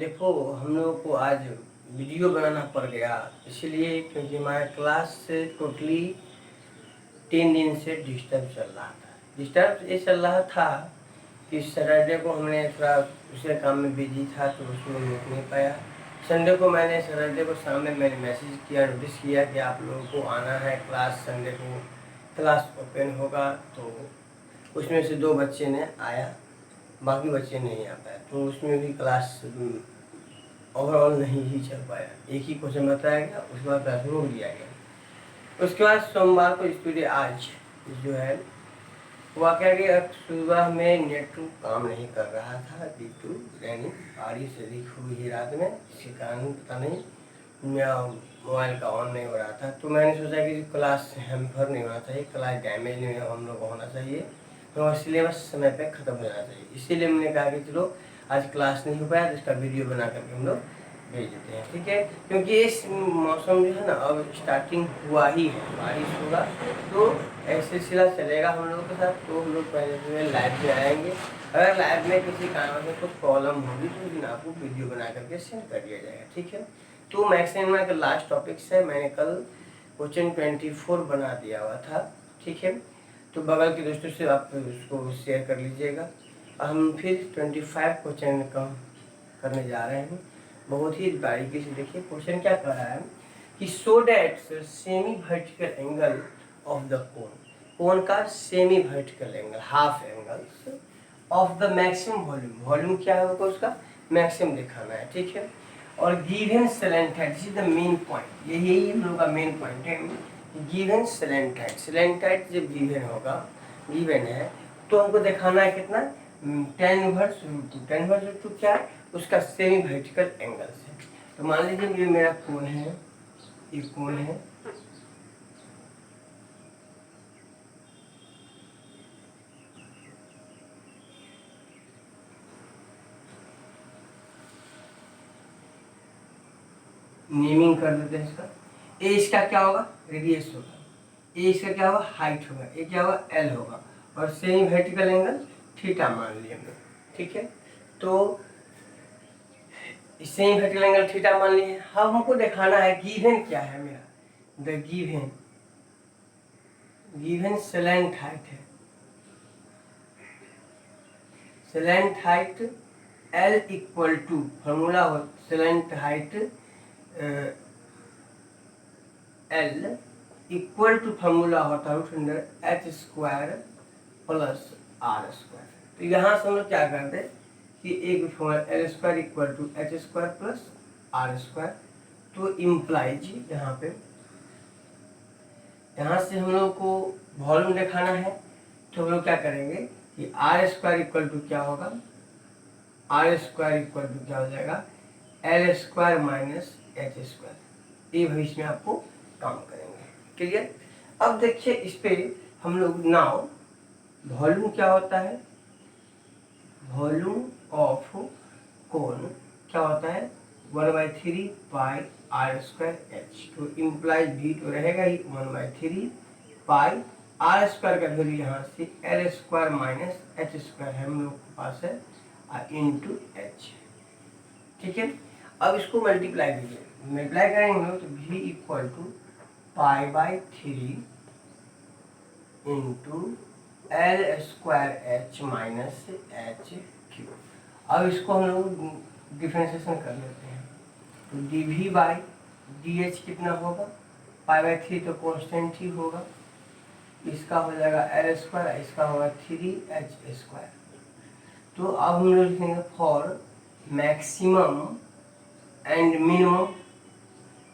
देखो, हम लोगों को आज वीडियो बनाना पड़ गया, इसलिए क्योंकि हमारा क्लास से टोटली 3 दिन से डिस्टर्ब चल रहा था। डिस्टर्ब ये चल रहा था कि सैटरडे को हमने थोड़ा दूसरे काम में बिजी था, तो उसमें रुक नहीं पाया। संडे को मैंने सैटरडे को शाम में मैंने मैसेज किया, नोटिस किया कि आप लोगों को आना है क्लास, संडे को क्लास ओपन होगा। तो उसमें से 2 बच्चे ने आया, बाकी बच्चे नहीं आ पाए, तो उसमें भी क्लास ओवरऑल नहीं ही चल पाया। एक ही क्वेश्चन बताया गया, उसके बाद क्लास रोक दिया गया। उसके बाद सोमवार को स्टूडियो आज जो है हुआ क्या कि अब सुबह में नेट काम नहीं कर रहा था ड्यू टू यानी बारिश अधिक हुई रात में, इसके कारण पता नहीं मेरा मोबाइल का ऑन नहीं हो रहा था। तो मैंने सोचा कि क्लास हैम्पर नहीं होना चाहिए, क्लास डैमेज नहीं हम लोग को होना चाहिए, तो सिलेबस समय पे ख़त्म हो जाना चाहिए। इसीलिए मैंने कहा कि चलो आज क्लास नहीं हो पाया तो इसका वीडियो बना करके हम लोग भेज देते हैं, ठीक है। क्योंकि इस मौसम जो है ना, अब स्टार्टिंग हुआ ही है, बारिश होगा तो ऐसे सिलसिला चलेगा हम लोगों के साथ। तो हम लोग पहले जो है लाइव में आएंगे, अगर लाइव में किसी कारण से कुछ प्रॉब्लम होगी तो उस दिन आपको वीडियो बना करके सेंड कर दिया जाएगा, ठीक है। तो मैक्सिमम का लास्ट टॉपिक्स है, मैंने कल क्वेश्चन 24 बना दिया हुआ था, ठीक है। तो बगल के दोस्तों से आप उसको शेयर कर लीजिएगा। हम फिर 25 क्वेश्चन कम करने जा रहे हैं। बहुत ही बारीकी से देखिए क्वेश्चन क्या कर रहा है कि show that semi vertical angle of the cone का semi vertical angle half angle of the maximum volume, volume क्या होगा उसका मैक्सिमम दिखाना है, ठीक है। और given slant height, this is the main point, यही हम लोग का मेन पॉइंट है। गिवन सेलेंट हाइट जब गिवन होगा, गिवन है तो हमको दिखाना है कितना, tan इनवर्स रूट टू क्या है उसका सेमी वर्टिकल एंगल से। तो मान लीजिए ये मेरा कोण है, ये कोण है, नेमिंग कर देते हैं इसका। ए इसका क्या होगा रेडियस होगा, ए इसका क्या होगा हाइट होगा, ए क्या होगा एल होगा, और सेमी वर्टिकल एंगल थीटा मान लिया हमने, ठीक है। तो सेमी वर्टिकल एंगल थीटा मान लिए। अब हमको दिखाना है गिवन क्या है मेरा, द गिवन सेलेंट हाइट है, slant height L equal to formula हो slant height L equal to formula होता है √h² प्लस r²। तो यहाँ से हम लोग क्या करते हैं कि एक formula L² equal to h² plus r²। तो इम्प्लाइज यहाँ से हम लोग को वॉल्यूम दिखाना है, तो हम लोग क्या करेंगे कि r² इक्वल टू क्या होगा, r² इक्वल टू क्या हो जाएगा L² माइनस h²। ये भविष्य में आपको काम करेंगे, क्लियर। अब देखिए इस पे हम लोग नाउ वॉल्यूम क्या होता है, वॉल्यूम ऑफ कोन क्या होता है 1/3 पाई r²h। तो इम्प्लाइज भी तो रहेगा ही 1/3 पाई r² का वैल्यू यहाँ से L² माइनस h² है हम लोग के पास है इंटू h, ठीक है। अब इसको मल्टीप्लाई कीजिए, मल्टीप्लाई करेंगे तो v equal to π/3 into L² minus h³। अब इसको हम लोग डिफ्रेंशिएशन कर लेते हैं, तो dv/dh कितना होगा, π/3 तो कॉन्स्टेंट ही होगा, इसका हो जाएगा L², इसका होगा 3h²। तो अब हम लोग लिखेंगे for maximum and minimum.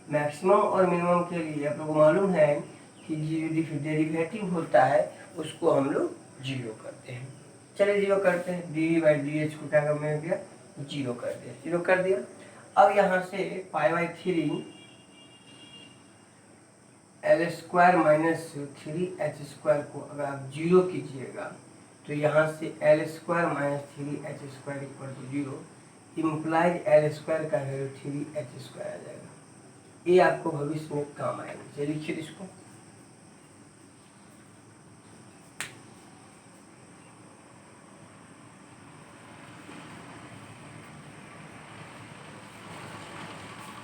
Maximum और मिनिमम के लिए आप लोग को मालूम है कि जो डेरिवेटिव होता है उसको हम लोग जीरो करते हैं। चलिए जीरो करते हैं, dv/dh को क्या करना दिया जीरो कर दिया, जीरो कर दिया। अब यहाँ से π/3 L² माइनस 3h² को अगर आप जीरो कीजिएगा तो यहाँ से L² minus 3h² equal to zero, implies L² का वैल्यू 3h² आ जाएगा। ये आपको भविष्य में काम आएगा। चलिए लिखिए इसको,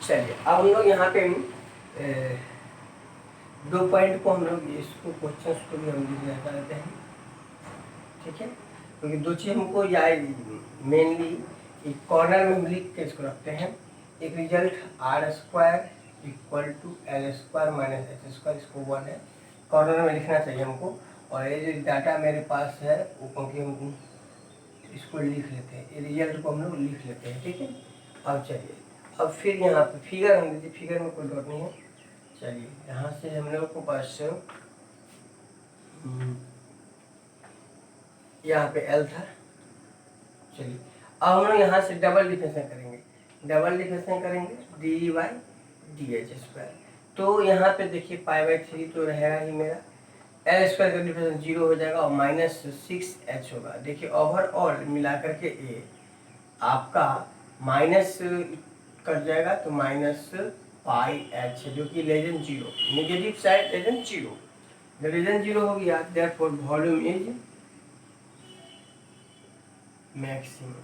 चलिए अब हम लोग यहाँ पे 2 पॉइंट को हम लोग इसको क्वेश्चन को भी हम लिख लेते हैं, ठीक है, क्योंकि दो चीज़ हमको या मेनली एक कॉर्नर में हम लिख के इसको रखते हैं। एक result R square equal to L square minus H square, इसको 1 है, कॉर्नर में लिखना चाहिए हमको। और ये जो डाटा मेरे पास है वो क्योंकि हम इसको लिख लेते हैं, ये रिजल्ट को हम लोग लिख लेते हैं, ठीक है। अब चलिए अब फिर यहाँ पे फिगर हम देखिए, फिगर में कोई डॉट नहीं है। चलिए यहाँ से हम लोग को पास यहाँ पे एल था। चलिए अब हम लोग यहाँ से डबल डिफरेंशिएशन करेंगे, डबल डिफरेंशिएशन करेंगे D by D H square. तो यहाँ पे देखिए पाई/3 तो रहेगा ही मेरा, एल स्क्वायर का डिफरेंस 0 हो जाएगा और -6h होगा। देखिए ओवरऑल मिलाकर के ए आपका माइनस कट जाएगा तो -πh है, जो कि <0, नेगेटिव साइड <0। जब <0 हो गया therefore volume is maximum,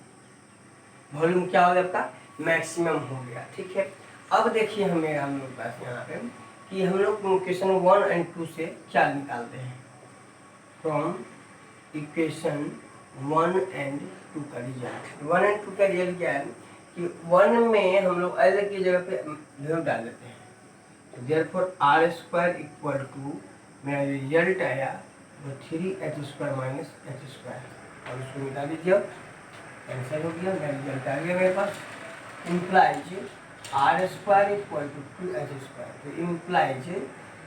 volume क्या हो गया आपका मैक्सिमम हो गया, ठीक है। अब देखिए हम लोग पास यहाँ पे कि हम लोग क्वेश्चन 1 और 2 से क्या निकालते हैं, फ्रॉम इक्वेशन 1 और 2 का रिजल्ट। 1 और 2 का रिजल्ट क्या है कि 1 में हम लोग एल की जगह पे वैल्यू डाल देते हैं, तो therefore R square equal to मेरा रिजल्ट आया 3h² माइनस h स्क्वायर, और उसको मिटा दीजिए, कैंसिल हो गया, मेरा रिजल्ट आ गया मेरे पास। Implies R square equal to 2h², तो इम्प्लाइज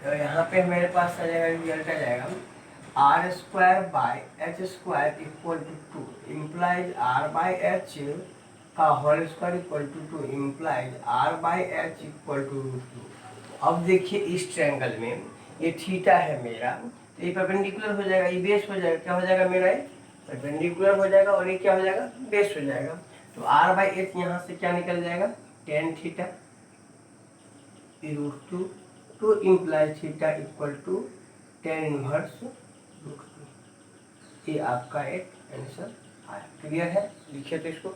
यहाँ पे मेरे पास आ जाएगा, रिजल्ट आ जाएगा R square by H square equal to 2, implies R by H का whole square equal to 2, implies R by H equal to 2। अब देखिए इस ट्रायंगल में ये थीटा है मेरा, तो ये परपेंडिकुलर हो जाएगा, ये बेस हो जाएगा, क्या हो जाएगा मेरा, ये परपेंडिकुलर हो जाएगा और ये क्या हो जाएगा बेस हो जाएगा। तो आर बाई एच यहाँ से क्या निकल जाएगा tan थीटा √2, तो implies theta equal to tan inverse √2। ये आपका एक आंसर आया। क्लियर है, लिखिए तो इसको।